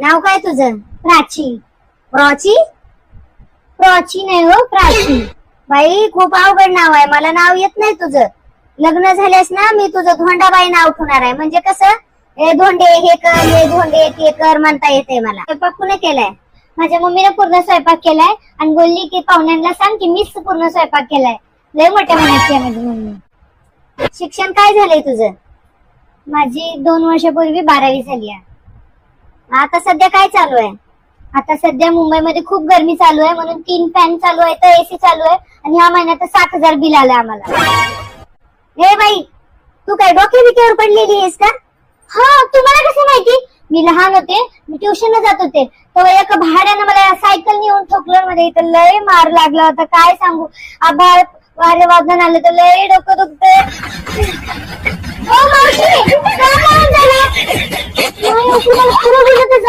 नाव काय तुझं? प्राची. प्राची? प्राची नाही हो, प्राची. बाई खूप अवघड नाव आहे, मला नाव येत नाही तुझं. लग्न झाल्यास ना मी तुझं धोंडाबाई नाव ठेवणार आहे. म्हणजे कसं हे धोंडे हे कर, हे धोंडे ते कर म्हणता येते मला. स्वयंपाक कुणी केलाय? माझ्या मम्मीने पूर्ण स्वयंपाक केलाय आणि बोलली की पाहुण्यांना सांग की मीच पूर्ण स्वयंपाक केलाय. लय मोठ्या मनाची आहे माझी मम्मी. शिक्षण काय झालंय तुझं? माझी 2 वर्षापूर्वी 12वी झाली आहे. आता सध्या काय चालू आहे? आता सध्या मुंबईमध्ये खूप गरमी चालू आहे म्हणून 3 फॅन चालू आहे, तर एसी चालू आहे आणि ह्या महिन्यात 7,000 बिल आलं आम्हाला. हे बाई तू काय डोके बिक्यावर पडलेली आहेस का? हा, तुम्हाला कसं माहिती? मी लहान होते, मी ट्युशनला जात होते, तेव्हा एका भाड्यानं मला सायकल नेऊन ठोकलं. मध्ये इथं लय मार लागला होता, काय सांगू. आभाळ वारे वादन आलं तर लय डोकं दुखतंय. ओ मावशी, काय झालं? नाही, तुम्हाला खरं बोलत